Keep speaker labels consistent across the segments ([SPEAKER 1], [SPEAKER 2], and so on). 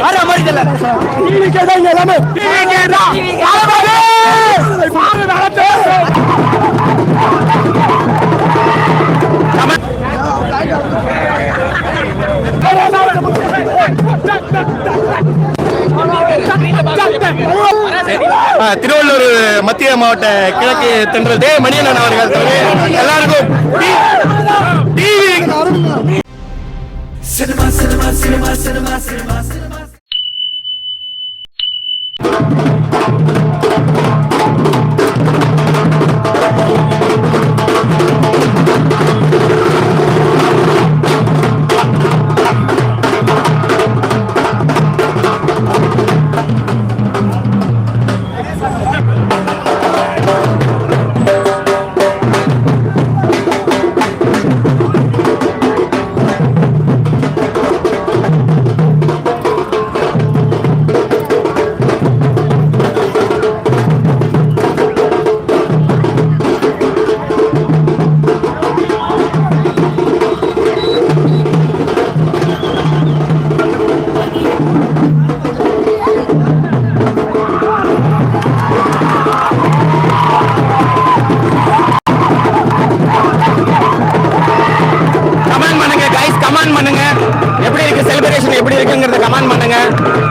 [SPEAKER 1] அரை மாதிரி தெரியல டிவிக்கே தான் எல்லாமே டிவிக்கே தான் திருவள்ளூர் மத்திய மாவட்ட கிழக்கு தென்றல் தே மணியன் அவர்கள் எல்லாருக்கும் cinema cinema cinema cinema cinema cinema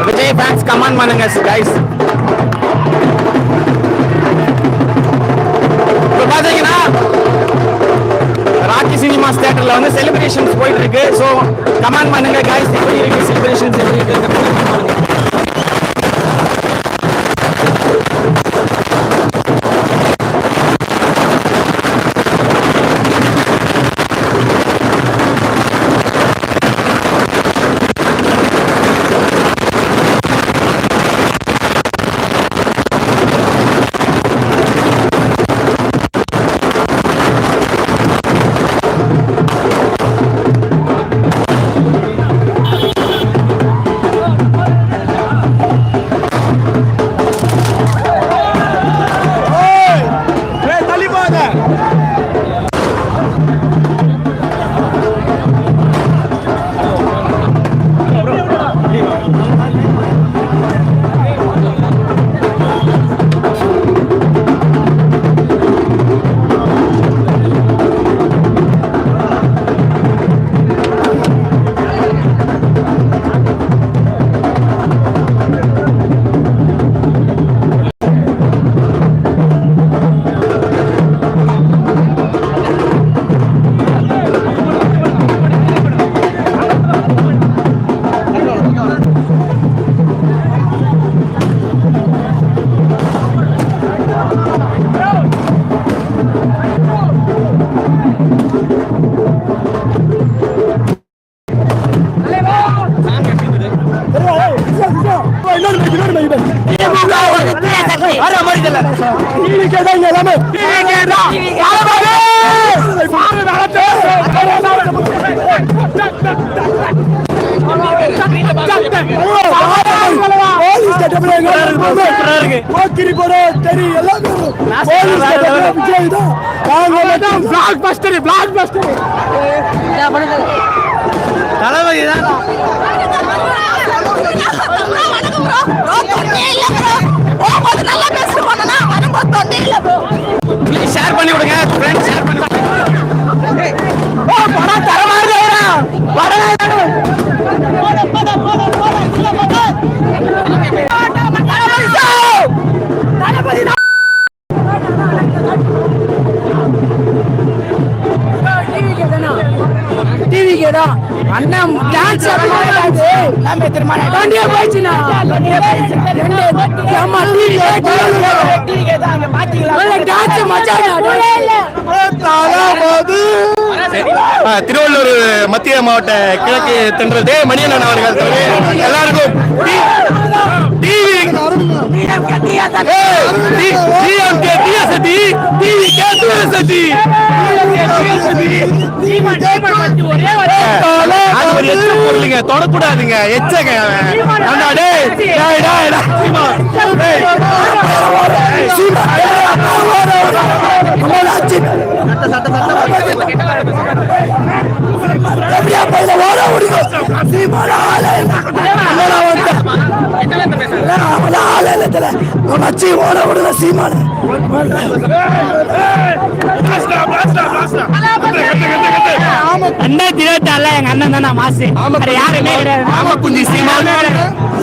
[SPEAKER 1] Vijay fans comment பண்ணுங்க गाइस. இப்போ பாத்தீங்கன்னா ராக்கி சினிமாஸ் தியேட்டர்ல வந்து செலிப்ரேஷன்ஸ் போயிட்டு இருக்கு. சோ கமெண்ட் பண்ணுங்க गाइस, எப்படி இருக்கு செலிப்ரேஷன்ஸ், எப்படி இருக்கு ஷேர் பண்ணி விடுங்க ஃப்ரெண்ட்ஸ், ஷேர் பண்ணி படம் தரமா அண்ணன் டான்ஸ் நம்ம திருமண வண்டியே போயிடுச்சுனா திருவள்ளூர் மத்திய மாவட்ட கிழக்கு தென்றல் தே மணியன் அவர்கள் எல்லாருக்கும் தொடக்கூடாதுங்க, எச்சங்க
[SPEAKER 2] சீமான ஆளே வச்சு ஓட விடுற சீமான
[SPEAKER 1] ரெண்டாயிரத்தி 24 எங்க அண்ணன் தானே மாசு யாருமே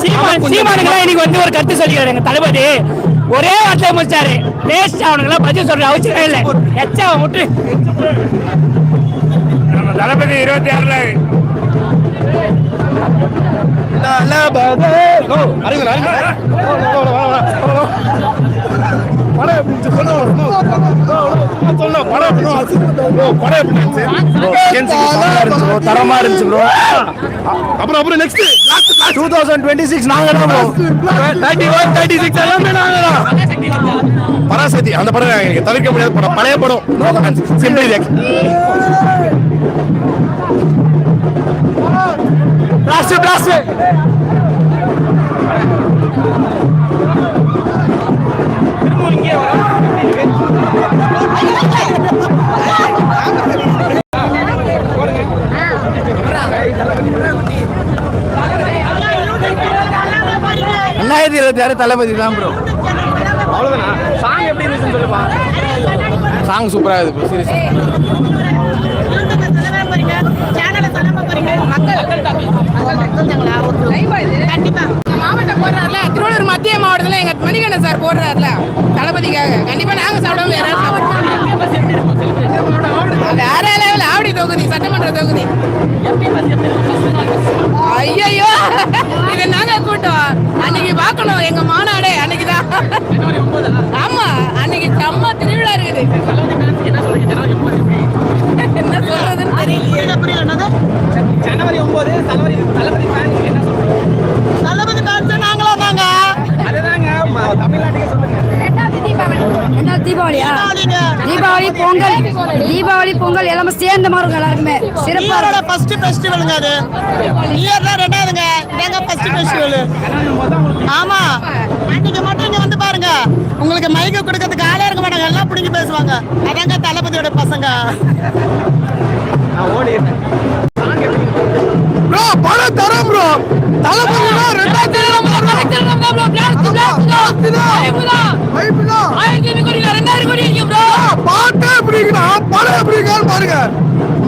[SPEAKER 1] சீமானுக்கு இன்னைக்கு வந்து ஒரு கருத்து சொல்லிக்கிறாரு எங்க தளபதி ஒரே வார்த்தை முடிச்சாரு வேஸ்ட் அவனுக்கு பதில் சொல்ற அவசியம் இல்லை எச்சா முட்டு
[SPEAKER 3] தளபதி 26
[SPEAKER 2] தரமா இருந்துச்சு ப்ரோ.
[SPEAKER 3] அப்புறம் நெக்ஸ்ட்
[SPEAKER 2] 2026 நாங்க தான் ப்ரோ.
[SPEAKER 3] 31 36 எல்லாமே நாங்க தான். பராசக்தி அந்த படம் எனக்கு தவிர்க்க முடியாத படம், பழைய படம். சிம்பிள்
[SPEAKER 2] ரெண்டாயிரத்தி 26 தளபதி தான் ப்ரோ.
[SPEAKER 3] அவ்வளவுதானா? சாங் எப்படி இருந்துச்சுன்னு சொல்லுப்பா.
[SPEAKER 2] சாங் சூப்பரா இருக்கு ப்ரோ. சீரியஸ்
[SPEAKER 4] மாவட்டம் போடுறாருல, திருவள்ளூர் மத்திய மாவட்டத்தில் எங்க மணிகண்டன் சார் போடுறாருல தளபதிக்காக, கண்டிப்பா நாங்க சாப்பிடாம வேற வேற லெவல். ஆவடி தொகுதி, சட்டமன்ற தொகுதி. ஐயோ இது நாங்க கூட்டம் அன்னைக்கு பாக்கணும், எங்க மாநாடு அன்னைக்குதான். ஆமா, அன்னைக்கு செம்ம திருவிழா இருக்குது. என்ன சொல்றதுன்னு தெரியல.
[SPEAKER 1] ஜனவரி 9 தளபதி
[SPEAKER 4] தளபதி நாங்களா தாங்க.
[SPEAKER 1] அதுதாங்க தமிழ்நாட்டுக்கு சொல்லுங்க.
[SPEAKER 5] தீபாவளியா? தீபாவளி பொங்கல் எல்லாமே சேர்ந்த மாதிரி இருக்கும் எல்லாருக்குமே. சிறப்பான
[SPEAKER 4] ஃபர்ஸ்ட் ஃபெஸ்டிவலுங்க அது. இயர் தான் ரெண்டாவதுங்க. இதாங்க ஃபர்ஸ்ட் ஃபெஸ்டிவல். ஆமா, அன்னைக்கு மட்டும் இங்க வந்து பாருங்க, உங்களுக்கு மைக்க கொடுக்கறதுக்கு ஆளே இருக்க மாட்டாங்க, எல்லாம் பிடிங்கி பேசுவாங்க. அதாங்க தளபதியோட பசங்க.
[SPEAKER 2] ப்ரோ படம் தரம் ப்ரோ. தளபதி பாட்டு எப்படிங்கண்ணா, படம் எப்படிங்கன்னு பாருங்க.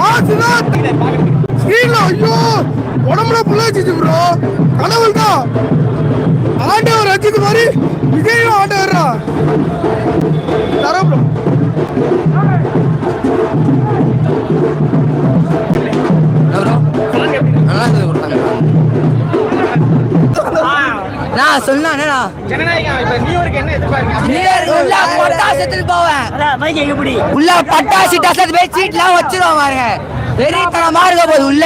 [SPEAKER 2] மாசுனா ஸ்க்ரீன்ல ஐயோ உடம்புல புள்ளாச்சு ப்ரோ. கடவுள் தான் ஆண்டவர் ரசித்து மாதிரி விஜயும் ஆண்டவர்ரா தரம் ப்ரோ. நான் சொன்னா உள்ள பட்டாசு டசத்து போய் சீட்லாம் வச்சிருவோம் பாருங்க. வெறித்தனமா இருக்க போது உள்ள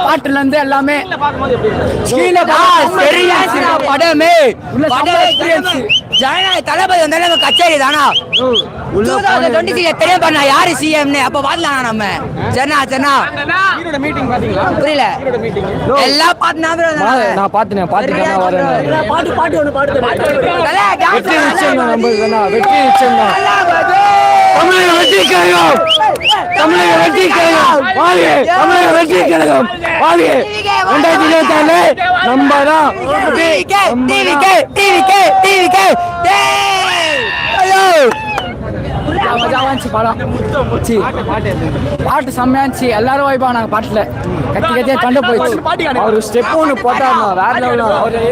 [SPEAKER 2] பாட்டுல இருந்து எல்லாமே படமே தளபதி வந்தாலும் கச்சேரி தானா. தெரியும் பண்ணா யாரு சிஎம் அப்ப பாக்கலாம் நம்ம. சரிண்ணா சரிண்ணா புரியல எல்லாம் பாத்து நான் பாத்துனேன் வெற்றி நிச்சயம் தமிழக வெற்றி கழகம், தமிழக வெற்றி கழகம், தமிழக வெற்றி கழகம் 2024 நம்ம தான். பாட்டு செம்மையாச்சு, எல்லாரும் வைப்பாங்க பாட்டுல. கத்தி கத்தியா தண்டை போயிடுச்சு. அவரு ஸ்டெப் ஒண்ணு போட்டாருனா வேற லெவல். அவரு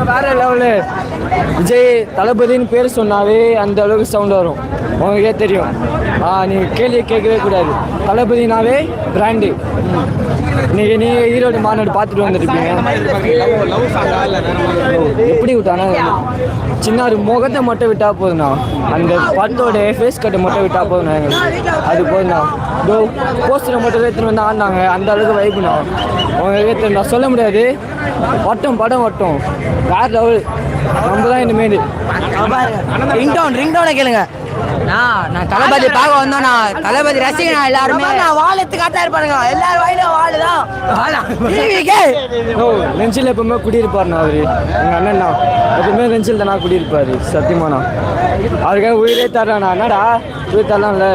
[SPEAKER 6] வேற லெவலு. விஜய் தளபதின்னு பேர் சொன்னாவே அந்த அளவுக்கு சவுண்ட் வரும், உங்களுக்கே தெரியும். நீங்கள் கேள்வியை கேட்கவே கூடாது. தளபதினாவே பிராண்டு. இன்னைக்கு நீங்கள் ஈரோடு மாநாடு பார்த்துட்டு வந்துருப்பீங்க. எப்படி விட்டானா சின்ன ஒரு முகத்தை மட்டும் விட்டா போதுண்ணா, அந்த படத்தோட ஃபேஸ் கட்டை மட்டும் விட்டா போதுண்ணா எங்களுக்கு, அது போதுண்ணா. இதோ போஸ்டரை மட்டும் எடுத்துன்னு வந்து ஆடினாங்க, அந்த அளவுக்கு வைப்புண்ணா. உங்களுக்கே தெரியும், நான் சொல்ல முடியாது. படம் வட்டம் வேற லெவல். நம்ம தான் இனிமேல்
[SPEAKER 2] ரிங்டோனை கேளுங்க. நான் தளபதி பார்க்க வந்தோம். நான் தளபதி ரசிகனா எல்லாருமே. நான் வாழ எடுத்து காட்டா இருப்பானுங்க, எல்லாரும் வாயிலும் வாழுதான்.
[SPEAKER 6] நெஞ்சில் எப்பவுமே குடியிருப்பாருண்ணா அவரு. எங்கள் அண்ணன்ண்ணா எப்பவுமே நெஞ்சில் தானா குடியிருப்பாரு. சத்தியமாண்ணா அவருக்காக உயிரே தரலாண்ணா. என்னடா உயிர் தரலாம்ல.